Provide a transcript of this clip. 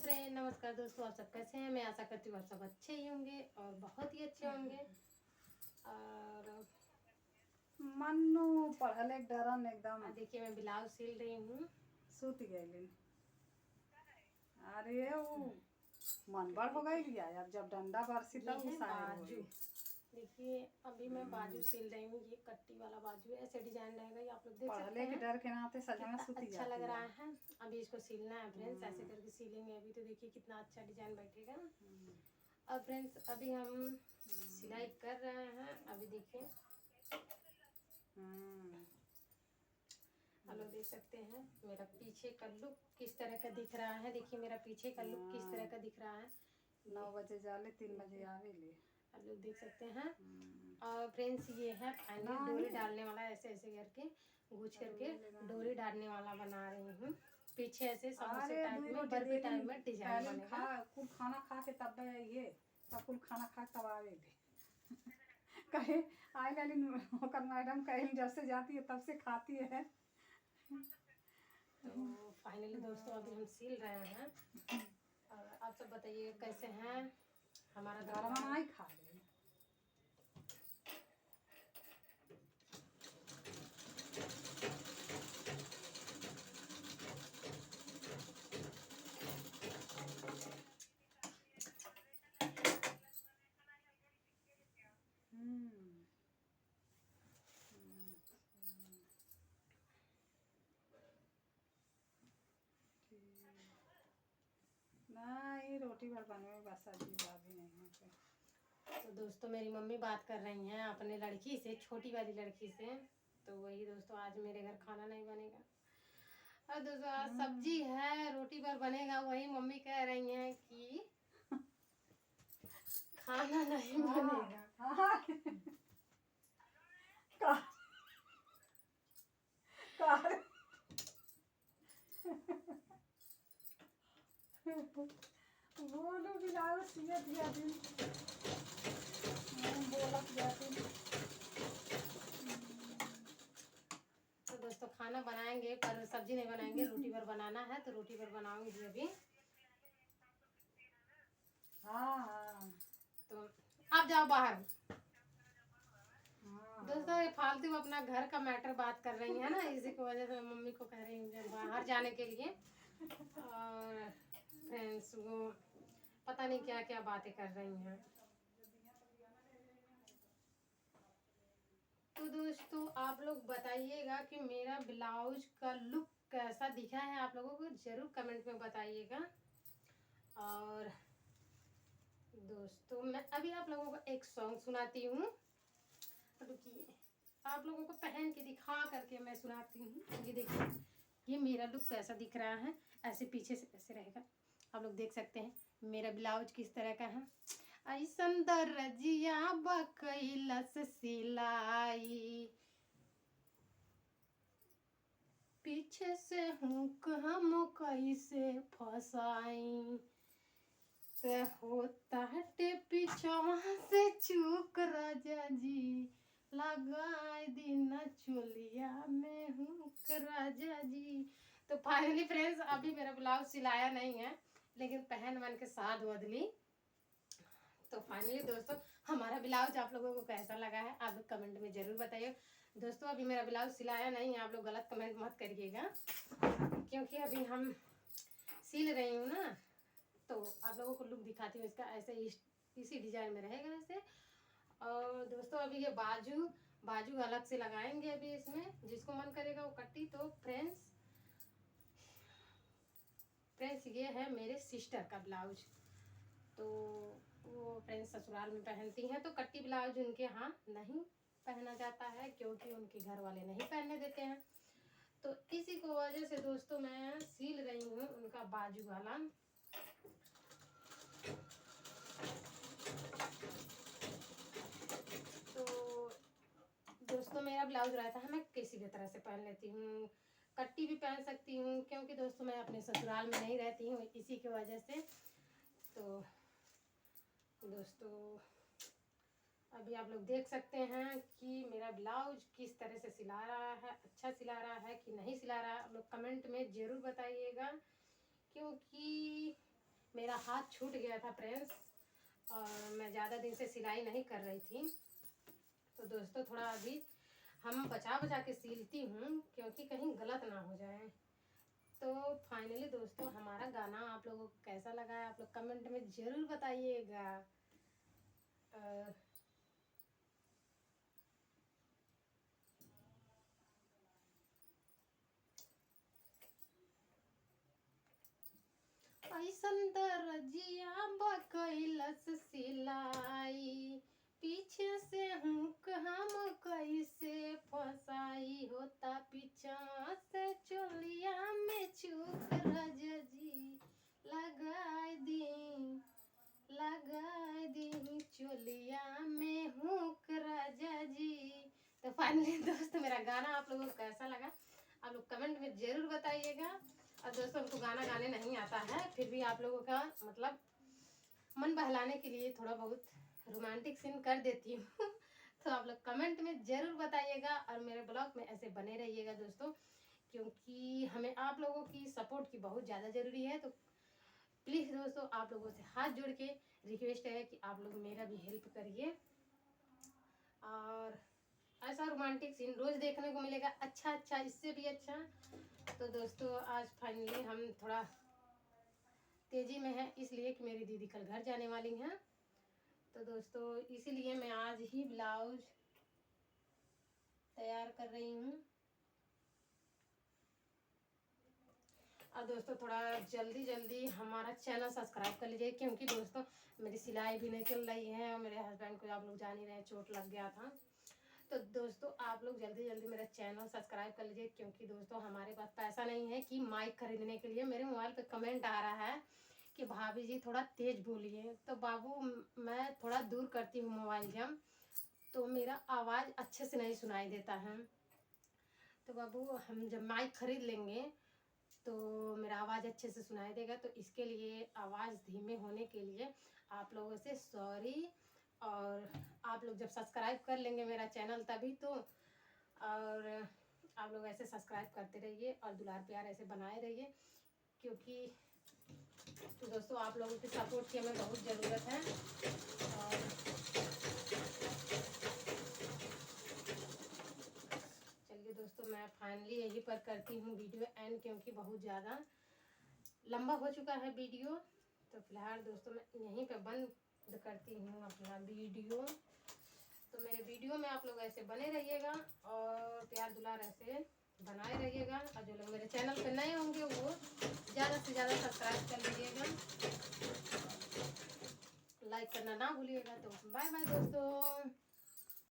Friend, नमस्कार दोस्तों। आप सब कैसे हैं? मैं आशा करती हूँ आप सब अच्छे ही होंगे और बहुत ही अच्छे होंगे। और मन्नू पढ़ल एक डरन एकदम देखिए मैं ब्लाउज सिल रही हूँ। सूत गई। अरे वो मन बड़ हो गई लिया अब जब डंडा बरसी ये तब है शायर बाजू। होई। देखिए अभी मैं बाजू सिल रही हूँ। ये कट्टी वाला बाजू है, ऐसे डिजाइन रहेगा, ये आप लोग देख सकते पढ़ले के हैं। डर के नाते सजना कितना सूती अच्छा लग जाती रहा है। है। अभी इसको सिलना है फ्रेंड्स, ऐसे करके सिलेंगे अभी। तो देखिए कितना अच्छा डिजाइन बैठेगा। अब फ्रेंड्स अभी हम सिलाई कर रहे हैं। अभी देखिए आप लोग देख सकते हैं मेरा पीछे का लुक किस तरह का दिख रहा है। देखिए मेरा पीछे का लुक किस तरह का दिख रहा है। 9 बजे जाले 3 बजे आवे ले। आप लोग देख सकते हैं। और फ्रेंड्स ये है फाइनली डोरी डालने वाला, ऐसे ऐसे करके गुज करके डोरी डालने वाला बना रही हूँ। पीछे ऐसे समोसे अरे टाइप दुई में, रोटी बर्फी दे टाइप में डिजाइन पहले बनेगा। खा कुल खाना खा के तब ये तब कुल खाना खा के तब आवे ले। कहे आई लाली होकर मैडम कहीं जब से जाती है तब से खाती है। तो फाइनली दोस्तों अभी हम सिल रहे हैं। और आप सब बताइए कैसे हैं। हमारा घर बनाई खा ले। नहीं रोटी भर बनवे में बस अजीब भी नहीं है। तो दोस्तों मेरी मम्मी बात कर रही हैं अपने लड़की से, छोटी वाली लड़की से। तो वही दोस्तों आज मेरे घर खाना नहीं बनेगा। और दोस्तों आज सब्जी है, रोटी पर बनेगा। वही मम्मी कह रही हैं कि खाना नहीं बनेगा। बोलो बिलाओ सिया दिया दिन बोलत जाती। तो दोस्तों खाना बनाएंगे पर सब्जी नहीं बनाएंगे, रोटी पर बनाना है। तो रोटी पर बनाऊंगी अभी। हाँ तो आप जाओ बाहर। दोस्तों ये फालतू अपना घर का मैटर बात कर रही है ना, इसी की वजह से मम्मी को कह रही हूँ बाहर जाने के लिए। और फ्रेंड्स वो पता नहीं क्या क्या बातें कर रही हैं। तो दोस्तों आप लोग बताइएगा कि मेरा ब्लाउज का लुक कैसा दिखा है। आप लोगों को जरूर कमेंट में बताइएगा। और दोस्तों मैं अभी आप लोगों को एक सॉन्ग सुनाती हूँ। रुकिए, आप लोगों को पहन के दिखा करके मैं सुनाती हूँ। ये देखिए ये मेरा लुक कैसा दिख रहा है। ऐसे पीछे से ऐसे रहेगा। आप लोग देख सकते हैं मेरा ब्लाउज किस तरह का है। ऐसन दर्जिया बकैलस सिलाई, पीछे से हुक हम कैसे फसाई। ते होता हटे पीछवा से चूक राजा जी, लगाए दिन चोलिया में हुक राजा जी। तो फाइनली फ्रेंड्स अभी मेरा ब्लाउज सिलाया नहीं है, लेकिन पहन वन के साथ बदली। तो फाइनली दोस्तों हमारा ब्लाउज आप लोगों को कैसा लगा है आप कमेंट में जरूर बताइए। दोस्तों अभी मेरा ब्लाउज सिलाया नहीं है, आप लोग गलत कमेंट मत करिएगा, क्योंकि अभी हम सिल रही हूँ ना। तो आप लोगों को लुक दिखाती हूँ इसका। ऐसे इसी डिजाइन में रहेगा ऐसे। और दोस्तों अभी ये बाजू बाजू अलग से लगाएंगे अभी इसमें, जिसको मन करेगा वो कट्टी। तो फ्रेंड्स ये है मेरे सिस्टर का ब्लाउज। तो वो फ्रेंड्स ससुराल में पहनती हैं, तो कट्टी ब्लाउज उनके यहाँ नहीं पहना जाता है, क्योंकि उनके घर वाले नहीं पहनने देते हैं। तो इसी को वजह से दोस्तों मैं सिल रही हूँ उनका बाजू वाला। तो दोस्तों मेरा ब्लाउज रहता है मैं किसी भी तरह से पहन लेती हूँ, कट्टी भी पहन सकती हूँ, क्योंकि दोस्तों मैं अपने ससुराल में नहीं रहती हूँ इसी की वजह से। तो दोस्तों अभी आप लोग देख सकते हैं कि मेरा ब्लाउज किस तरह से सिला रहा है, अच्छा सिला रहा है कि नहीं सिला रहा है। आप लोग कमेंट में ज़रूर बताइएगा, क्योंकि मेरा हाथ छूट गया था फ्रेंड्स, और मैं ज़्यादा दिन से सिलाई नहीं कर रही थी। तो दोस्तों थोड़ा अभी हम बचा बचा के सिलती हूँ क्योंकि कहीं गलत ना हो जाए। तो फाइनली दोस्तों हमारा गाना आप लोगों को कैसा लगा है आप लोग कमेंट में ज़रूर बताइएगा। ऐसन दर्जिया बकैलस सिलाई, पीछे से हुक हम कैसे फसाई, होता पीछा से चोलिया में चूक राजा जी, लगाई दी चोलिया में हुक राजा जी। तो फाइनली दोस्त मेरा गाना आप लोगों को कैसा लगा आप लोग कमेंट में ज़रूर बताइएगा। और दोस्तों हमको गाना गाने नहीं आता है, फिर भी आप लोगों का मतलब मन बहलाने के लिए थोड़ा बहुत रोमांटिक सीन कर देती हूँ। तो आप लोग कमेंट में ज़रूर बताइएगा और मेरे ब्लॉग में ऐसे बने रहिएगा दोस्तों, क्योंकि हमें आप लोगों की सपोर्ट की बहुत ज़्यादा ज़रूरी है। तो प्लीज़ दोस्तों आप लोगों से हाथ जोड़ के रिक्वेस्ट है कि आप लोग मेरा भी हेल्प करिए, और ऐसा रोमांटिक सीन रोज़ देखने को मिलेगा, अच्छा इससे भी अच्छा। तो दोस्तों आज फाइनली हम थोड़ा तेज़ी में है, इसलिए कि मेरी दीदी कल घर जाने वाली हैं। तो दोस्तों इसीलिए मैं आज ही ब्लाउज तैयार कर रही हूँ। और दोस्तों थोड़ा जल्दी हमारा चैनल सब्सक्राइब कर लीजिए, क्योंकि दोस्तों मेरी सिलाई भी नहीं चल रही है और मेरे हस्बैंड को आप लोग जान ही रहे हैं चोट लग गया था। तो दोस्तों आप लोग जल्दी मेरा चैनल सब्सक्राइब कर लीजिए, क्योंकि दोस्तों हमारे पास पैसा नहीं है कि माइक खरीदने के लिए। मेरे मोबाइल पे कमेंट आ रहा है कि भाभी जी थोड़ा तेज़ बोलिए। तो बाबू मैं थोड़ा दूर करती हूँ मोबाइल जब, तो मेरा आवाज़ अच्छे से नहीं सुनाई देता है। तो बाबू हम जब माइक खरीद लेंगे तो मेरा आवाज़ अच्छे से सुनाई देगा। तो इसके लिए आवाज़ धीमे होने के लिए आप लोगों से सॉरी। और आप लोग जब सब्सक्राइब कर लेंगे मेरा चैनल तभी तो, और आप लोग ऐसे सब्सक्राइब करते रहिए और दुलार प्यार ऐसे बनाए रहिए, क्योंकि तो दोस्तों आप लोगों की सपोर्ट की हमें बहुत ज़रूरत है। और चलिए दोस्तों मैं फाइनली यहीं पर करती हूँ वीडियो एंड, क्योंकि बहुत ज़्यादा लंबा हो चुका है वीडियो। तो फिलहाल दोस्तों मैं यहीं पे बंद करती हूँ अपना वीडियो। तो मेरे वीडियो में आप लोग ऐसे बने रहिएगा और प्यार दुलार ऐसे बनाए रहिएगा। और जो लोग मेरे चैनल पे नए होंगे वो ज़्यादा से ज़्यादा सब्सक्राइब कर लीजिएगा, लाइक करना ना भूलिएगा। तो बाय बाय दोस्तों।